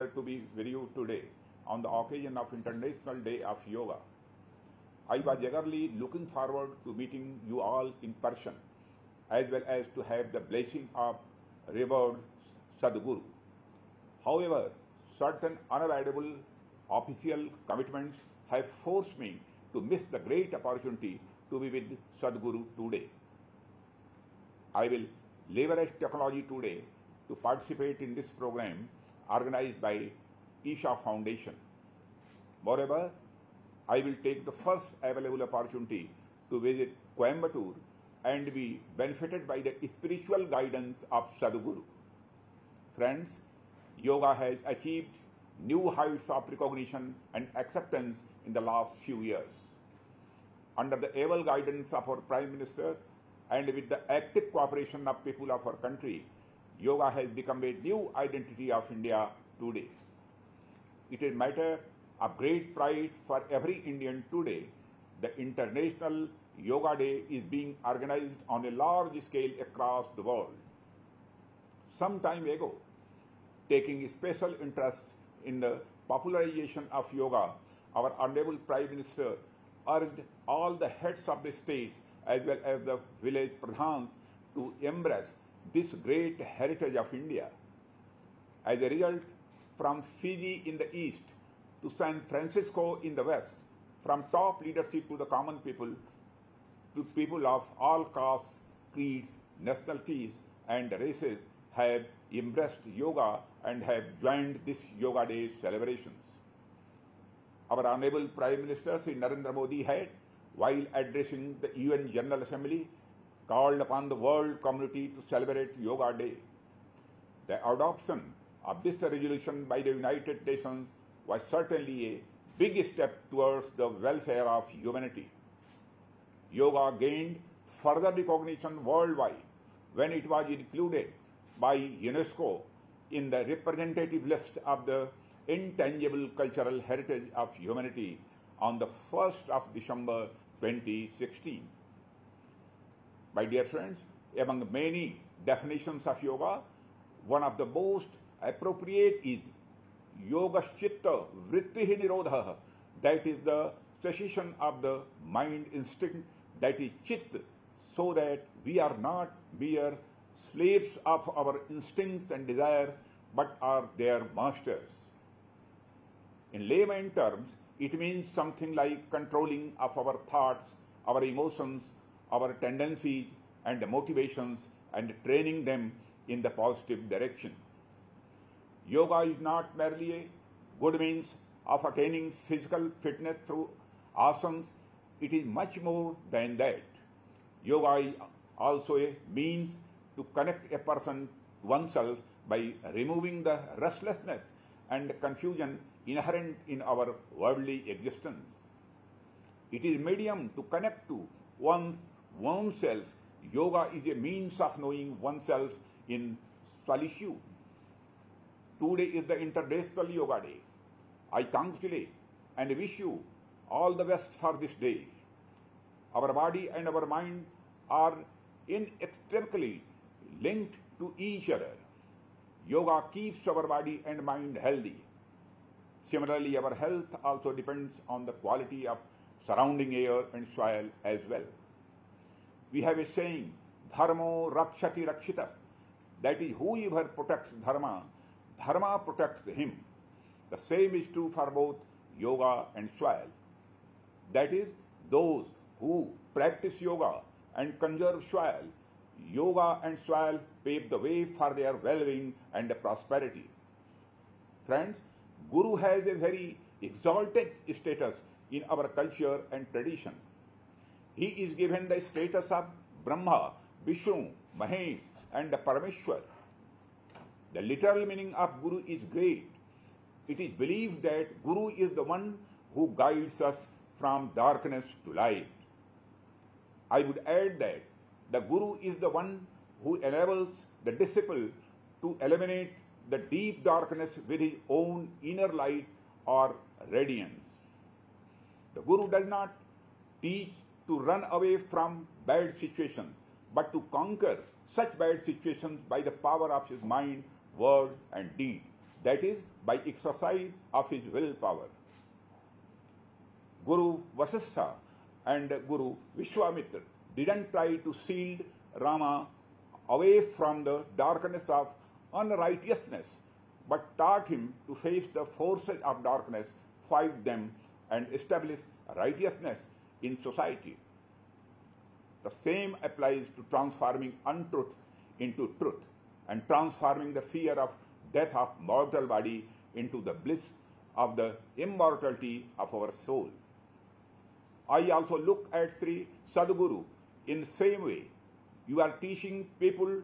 to be with you today on the occasion of International Day of Yoga. I was eagerly looking forward to meeting you all in person, as well as to have the blessing of revered Sadguru. However, certain unavoidable official commitments have forced me to miss the great opportunity to be with Sadguru today. I will leverage technology today to participate in this program organized by Isha Foundation. Moreover, I will take the first available opportunity to visit Coimbatore and be benefited by the spiritual guidance of Sadguru. Friends, yoga has achieved new heights of recognition and acceptance in the last few years. Under the able guidance of our Prime Minister and with the active cooperation of people of our country, yoga has become a new identity of India today. It is a matter of great pride for every Indian today. The International Yoga Day is being organized on a large scale across the world. Some time ago, taking special interest in the popularization of yoga, our Honorable Prime Minister urged all the heads of the states as well as the village pradhans to embrace this great heritage of India. As a result, from Fiji in the east to San Francisco in the west, from top leadership to the common people, to people of all castes, creeds, nationalities and races have embraced yoga and have joined this Yoga Day celebrations. Our Honorable Prime Minister Sri Narendra Modi had, while addressing the UN General Assembly, called upon the world community to celebrate Yoga Day. The adoption of this resolution by the United Nations was certainly a big step towards the welfare of humanity. Yoga gained further recognition worldwide when it was included by UNESCO in the representative list of the intangible cultural heritage of humanity on the 1st of December 2016. My dear friends, among many definitions of yoga, one of the most appropriate is yogaschitta vrittihi nirodha, that is the cessation of the mind instinct, that is chit, so that we are not mere slaves of our instincts and desires, but are their masters. In layman terms, it means something like controlling of our thoughts, our emotions, our tendencies and motivations, and training them in the positive direction. Yoga is not merely a good means of attaining physical fitness through asanas, it is much more than that. Yoga is also a means to connect a person to oneself by removing the restlessness and confusion inherent in our worldly existence. It is a medium to connect to oneself. Yoga is a means of knowing oneself in solitude. Today is the International Yoga Day. I congratulate and wish you all the best for this day. Our body and our mind are inextricably linked to each other. Yoga keeps our body and mind healthy. Similarly, our health also depends on the quality of surrounding air and soil as well. We have a saying, dharmo rakshati rakshita, that is, whoever protects dharma, dharma protects him. The same is true for both yoga and soil. That is, those who practice yoga and conserve soil, yoga and soil pave the way for their well-being and prosperity. Friends, Guru has a very exalted status in our culture and tradition. He is given the status of Brahma, Vishnu, Mahesh and Parameshwar. The literal meaning of Guru is great. It is believed that Guru is the one who guides us from darkness to light. I would add that the Guru is the one who enables the disciple to eliminate the deep darkness with his own inner light or radiance. The Guru does not teach to run away from bad situations, but to conquer such bad situations by the power of his mind, word and deed. that is, by exercise of his willpower. Guru Vasistha and Guru Vishwamitra didn't try to shield Rama away from the darkness of unrighteousness, but taught him to face the forces of darkness, fight them, and establish righteousness in society. The same applies to transforming untruth into truth and transforming the fear of death of mortal body into the bliss of the immortality of our soul. I also look at Sri Sadguru in the same way. You are teaching people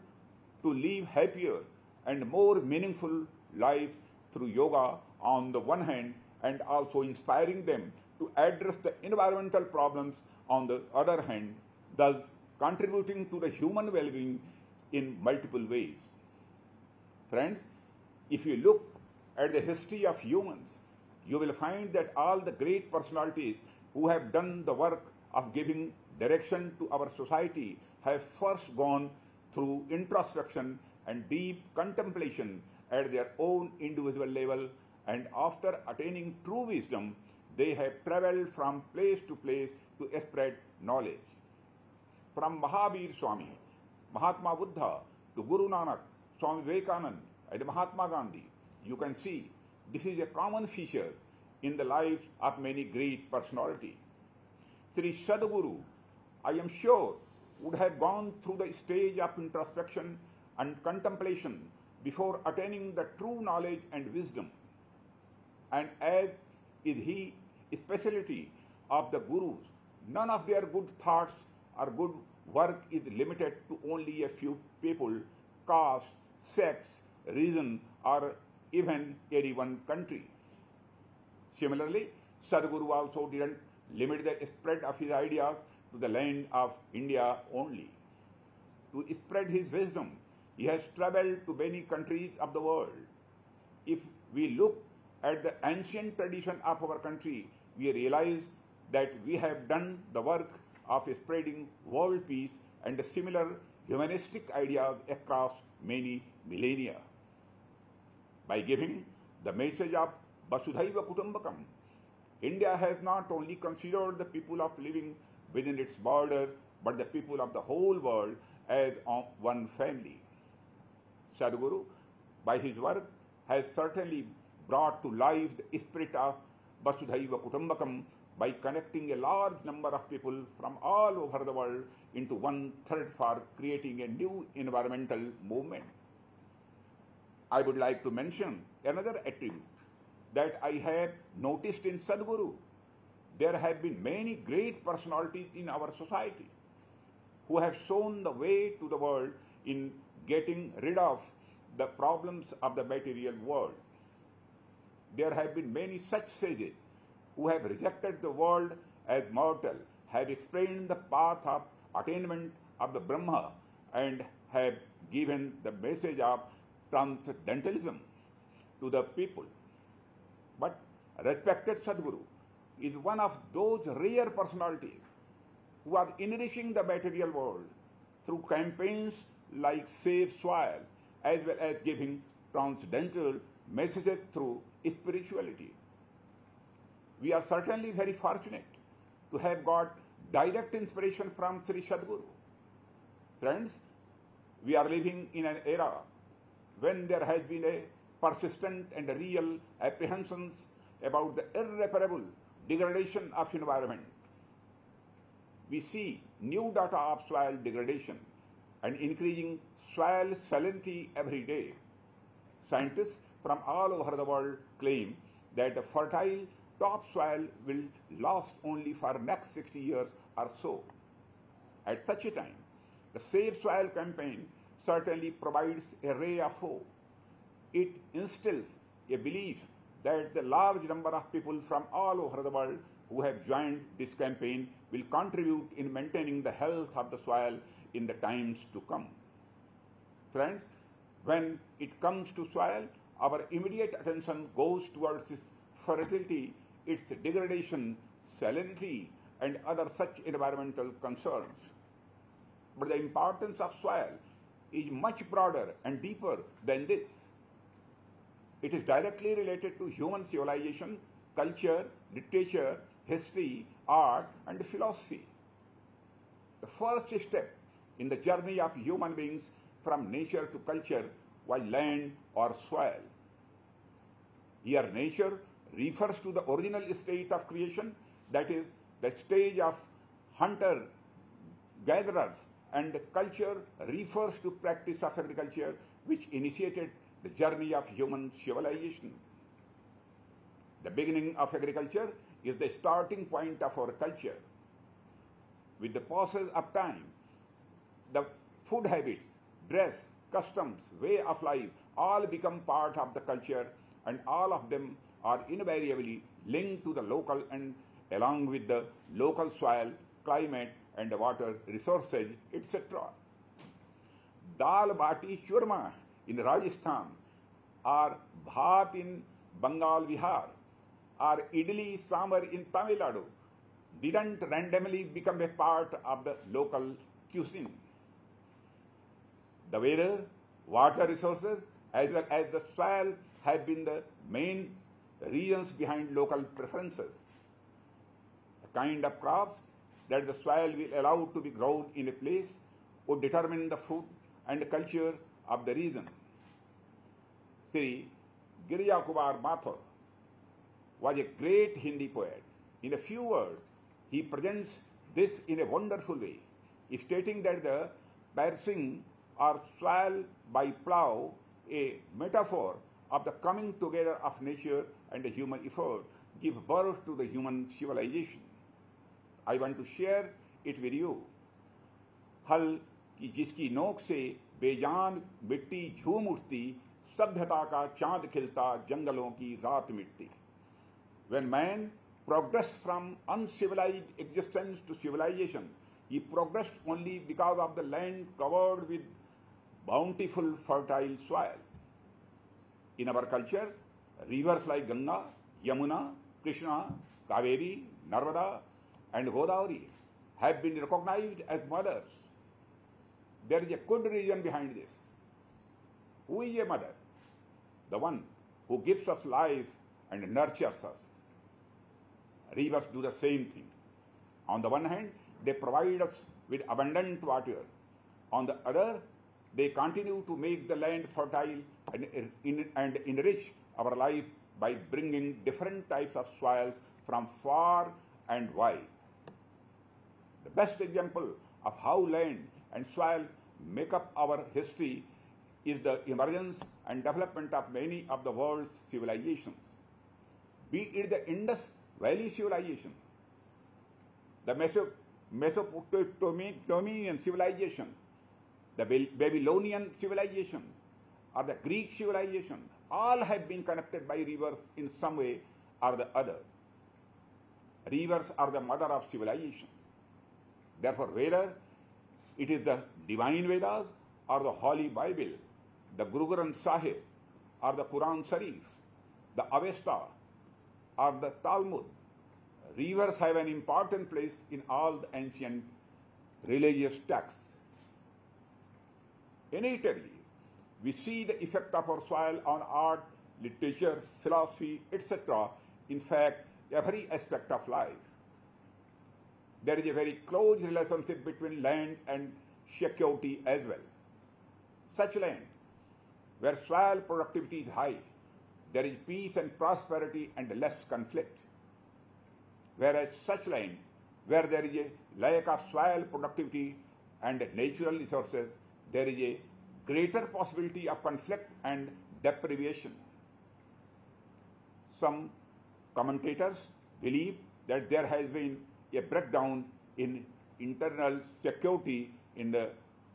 to live happier and more meaningful lives through yoga on the one hand, and also inspiring them to address the environmental problems on the other hand, thus contributing to the human well-being in multiple ways. Friends, if you look at the history of humans, you will find that all the great personalities who have done the work of giving direction to our society have first gone through introspection and deep contemplation at their own individual level, and after attaining true wisdom, they have traveled from place to place to spread knowledge. From Mahavir Swami, Mahatma Buddha to Guru Nanak, Swami Vivekananda and Mahatma Gandhi, you can see this is a common feature in the lives of many great personalities. Sri Sadguru, I am sure, would have gone through the stage of introspection and contemplation before attaining the true knowledge and wisdom. And as is his specialty of the Gurus, none of their good thoughts or good work is limited to only a few people, caste, sects, region, or even any one country. Similarly, Sadguru also didn't limit the spread of his ideas to the land of India only. To spread his wisdom, he has traveled to many countries of the world. If we look at the ancient tradition of our country, we realize that we have done the work of spreading world peace and similar humanistic ideas across many millennia. By giving the message of Vasudhaiva Kutumbakam, India has not only considered the people of living within its border, but the people of the whole world as one family. Sadguru, by his work, has certainly brought to life the spirit of Vasudhaiva Kutumbakam by connecting a large number of people from all over the world into one thread for creating a new environmental movement. I would like to mention another attribute that I have noticed in Sadguru. There have been many great personalities in our society who have shown the way to the world in getting rid of the problems of the material world. There have been many such sages who have rejected the world as mortal, have explained the path of attainment of the Brahma, and have given the message of transcendentalism to the people. But respected Sadguru is one of those rare personalities who are enriching the material world through campaigns like Save Soil, as well as giving transcendental messages through spirituality. We are certainly very fortunate to have got direct inspiration from Sri Sadguru. Friends, we are living in an era when there has been a persistent and real apprehensions about the irreparable degradation of environment. We see new data of soil degradation and increasing soil salinity every day. Scientists from all over the world claim that the fertile topsoil will last only for next 60 years or so. At such a time, the Save Soil campaign certainly provides a ray of hope. It instills a belief that the large number of people from all over the world who have joined this campaign will contribute in maintaining the health of the soil in the times to come. Friends, when it comes to soil, our immediate attention goes towards its fertility, its degradation, salinity, and other such environmental concerns. But the importance of soil is much broader and deeper than this. It is directly related to human civilization, culture, literature, history, art, and philosophy. The first step in the journey of human beings from nature to culture was land or soil. Here, nature refers to the original state of creation, that is, the stage of hunter gatherers, and culture refers to practice of agriculture, which initiated the journey of human civilization. The beginning of agriculture is the starting point of our culture. With the passage of time, the food habits, dress, customs, way of life all become part of the culture, and all of them are invariably linked to the local and along with the local soil, climate, and water resources, etc. Dal bati churma in Rajasthan, or bhat in Bengal, Bihar, or idli sambar in Tamil Nadu didn't randomly become a part of the local cuisine. The weather, water resources, as well as the soil have been the main reasons behind local preferences. The kind of crops that the soil will allow to be grown in a place would determine the food and culture of the region. Sri Giriya Kumar Mathur was a great Hindi poet. In a few words, he presents this in a wonderful way, stating that the piercing or soil by plough, a metaphor of the coming together of nature and the human effort, give birth to the human civilization. I want to share it with you. हल की जिसकी नोक से बेजान मिट्टी झूम उठती, सभ्यता का चांद खिलता, जंगलों की रात मिटती. When man progressed from uncivilized existence to civilization, he progressed only because of the land covered with bountiful, fertile soil. In our culture, rivers like Ganga, Yamuna, Krishna, Kaveri, Narmada, and Godavari have been recognized as mothers. There is a good reason behind this. Who is a mother? The one who gives us life and nurtures us. Rivers do the same thing. On the one hand, they provide us with abundant water. On the other, they continue to make the land fertile and enrich our life by bringing different types of soils from far and wide. The best example of how land and soil make up our history is the emergence and development of many of the world's civilizations. Be it the Indus Valley civilization, the Mesopotamian civilization, the Babylonian civilization, or the Greek civilization, all have been connected by rivers in some way or the other. Rivers are the mother of civilizations. Therefore, whether it is the divine Vedas or the Holy Bible, the Guru Granth Sahib or the Quran Sharif, the Avesta or the Talmud, rivers have an important place in all the ancient religious texts. Inevitably, we see the effect of our soil on art, literature, philosophy, etc. In fact, every aspect of life. There is a very close relationship between land and security as well. Such land, where soil productivity is high, there is peace and prosperity and less conflict. Whereas such land, where there is a lack of soil productivity and natural resources, there is a greater possibility of conflict and deprivation. Some commentators believe that there has been a breakdown in internal security in the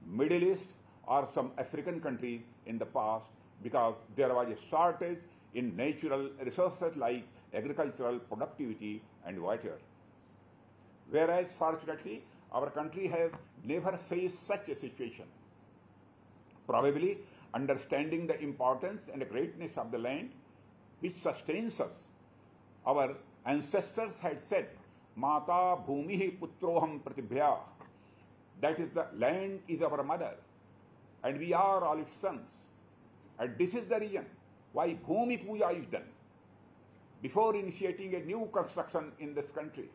Middle East or some African countries in the past because there was a shortage in natural resources like agricultural productivity and water. Whereas, fortunately, our country has never faced such a situation. Probably understanding the importance and the greatness of the land which sustains us, our ancestors had said, Mata Bhumihi Putroham Pratibhya, that is, the land is our mother and we are all its sons. And this is the reason why Bhumi Puja is done before initiating a new construction in this country.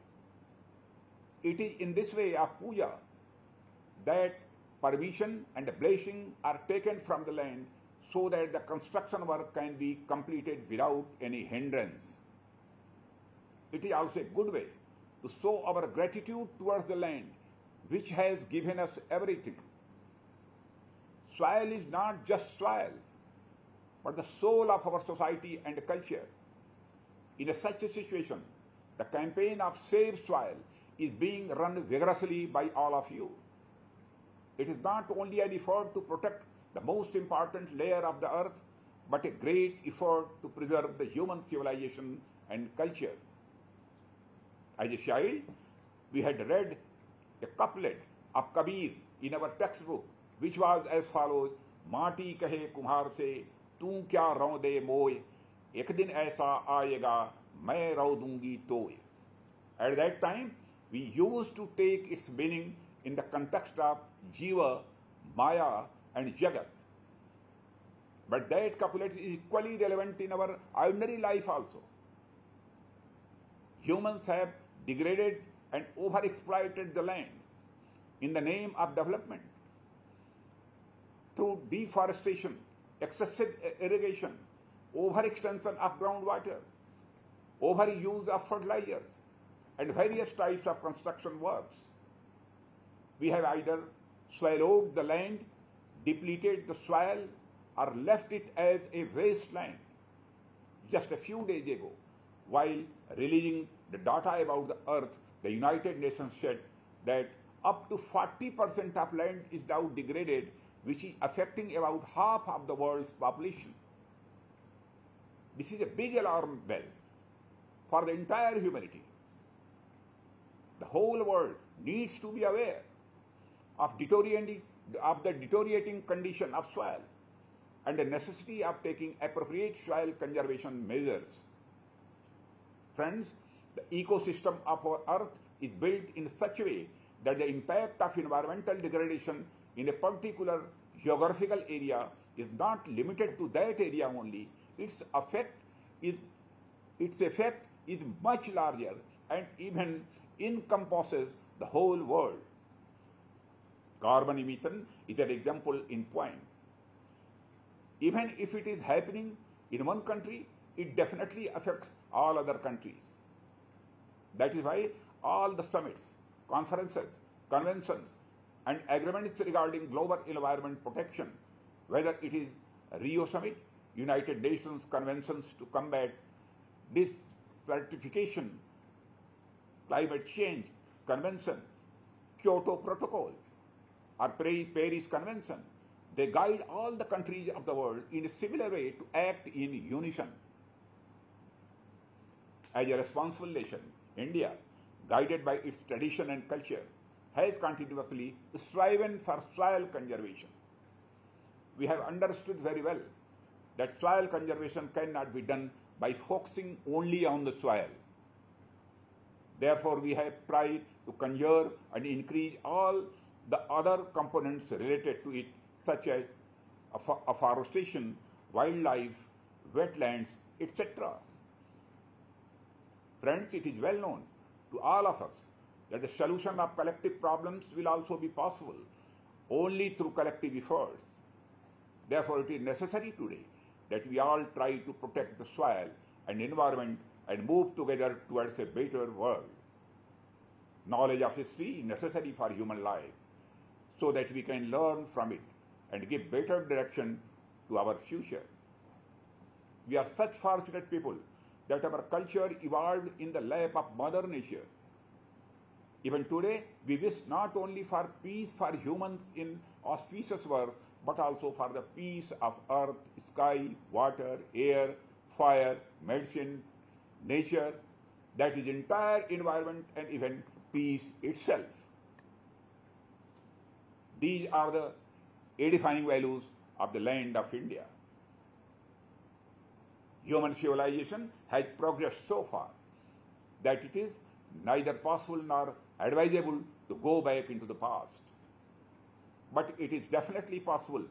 It is in this way of puja that permission and blessing are taken from the land so that the construction work can be completed without any hindrance. It is also a good way to show our gratitude towards the land which has given us everything. Soil is not just soil, but the soul of our society and culture. In such a situation, the campaign of Save Soil is being run vigorously by all of you. It is not only an effort to protect the most important layer of the earth, but a great effort to preserve the human civilization and culture. As a child, we had read a couplet of Kabir in our textbook, which was as follows: माटी कहे कुम्हार से तू क्या रौ दे मोय, एक दिन ऐसा आएगा मैं रौ दूंगी तोय. At that time, we used to take its meaning in the context of Jiva, Maya and Jagat. But that couplet is equally relevant in our ordinary life also. Humans have degraded and overexploited the land in the name of development through deforestation, excessive irrigation, overextension of groundwater, overuse of fertilizers, and various types of construction works. We have either swallowed the land, depleted the soil, or left it as a wasteland. Just a few days ago, while releasing the data about the earth, the United Nations said that up to 40% of land is now degraded, which is affecting about half of the world's population. This is a big alarm bell for the entire humanity. The whole world needs to be aware of the deteriorating condition of soil and the necessity of taking appropriate soil conservation measures. Friends, the ecosystem of our earth is built in such a way that the impact of environmental degradation in a particular geographical area is not limited to that area only. Its effect is much larger and even encompasses the whole world. Carbon emission is an example in point. Even if it is happening in one country, it definitely affects all other countries. That is why all the summits, conferences, conventions, and agreements regarding global environment protection, whether it is Rio Summit, United Nations Conventions to Combat Desertification, Climate Change Convention, Kyoto Protocol, or Paris Convention, they guide all the countries of the world in a similar way to act in unison. As a responsible nation, India, guided by its tradition and culture, has continuously striven for soil conservation. We have understood very well that soil conservation cannot be done by focusing only on the soil. Therefore, we have tried to conserve and increase all the other components related to it, such as afforestation, wildlife, wetlands, etc. Friends, it is well known to all of us that the solution of collective problems will also be possible only through collective efforts. Therefore, it is necessary today that we all try to protect the soil and environment and move together towards a better world. Knowledge of history is necessary for human life so that we can learn from it and give better direction to our future. We are such fortunate people that our culture evolved in the lap of Mother Nature. Even today, we wish not only for peace for humans in auspicious world, but also for the peace of earth, sky, water, air, fire, medicine, nature, that is entire environment and even peace itself. These are the edifying values of the land of India. Human civilization has progressed so far that it is neither possible nor advisable to go back into the past. But it is definitely possible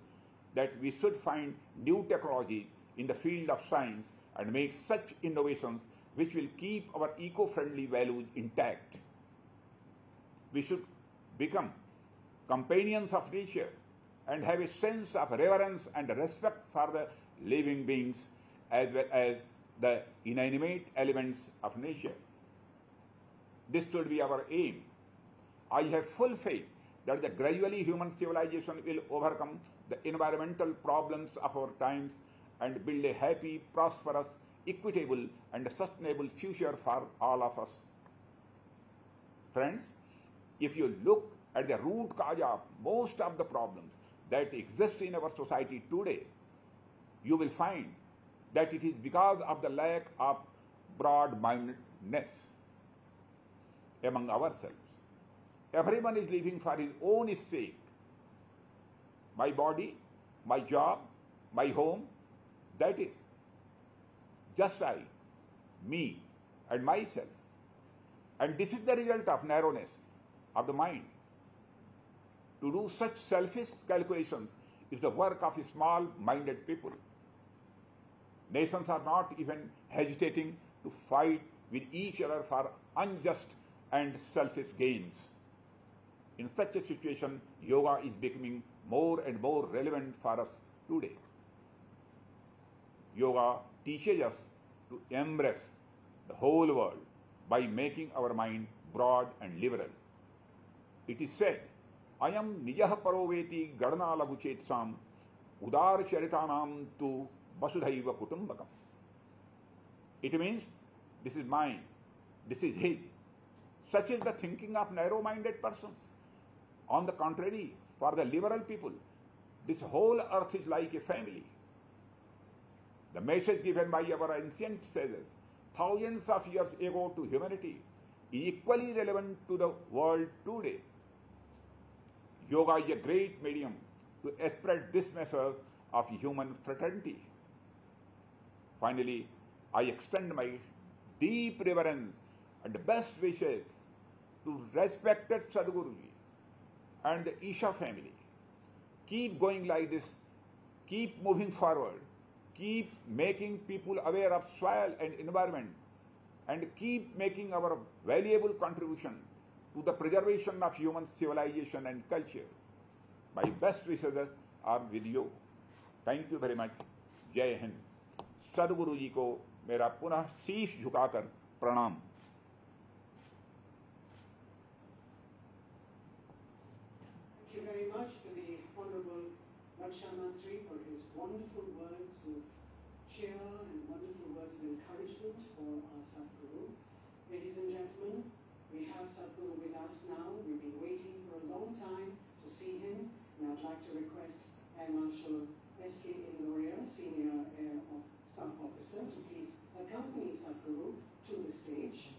that we should find new technologies in the field of science and make such innovations which will keep our eco-friendly values intact. We should become companions of nature and have a sense of reverence and respect for the living beings as well as the inanimate elements of nature. This should be our aim. I have full faith that the gradually human civilization will overcome the environmental problems of our times and build a happy, prosperous, equitable and sustainable future for all of us. Friends, if you look at the root cause of most of the problems that exist in our society today, you will find that it is because of the lack of broad-mindedness among ourselves. Everyone is living for his own sake. My body, my job, my home, that is. Just I, me, and myself. And this is the result of narrowness of the mind. To do such selfish calculations is the work of small-minded people. Nations are not even hesitating to fight with each other for unjust and selfish gains. In such a situation, yoga is becoming more and more relevant for us today. Yoga teaches us to embrace the whole world by making our mind broad and liberal. It is said, Ayam nijah paroveti gadana laguchetsam udar charitanam tu vasudhaiva kutumbakam. It means, this is mine, this is his. Such is the thinking of narrow-minded persons. On the contrary, for the liberal people, this whole earth is like a family. The message given by our ancient sages thousands of years ago to humanity is equally relevant to the world today. Yoga is a great medium to spread this message of human fraternity. Finally, I extend my deep reverence and best wishes to respected Sadhguruji and the Isha family. Keep going like this, keep moving forward, keep making people aware of soil and environment, and keep making our valuable contribution to the preservation of human civilization and culture. My best wishes are with you. Thank you very much. Jai Hind. सदगुरु जी को मेरा पुनः शीश झुकाकर प्रणाम. Thank you very much to the Honorable Raksha Mantri for his wonderful words of cheer and wonderful words of encouragement for our Sadhguru. Ladies and gentlemen, we have Sadhguru with us now. We've been waiting for a long time to see him, and I'd like to request Air Marshal S.K. Indoria, Senior Air Staff Officer, to please accompany Sadhguru to the stage.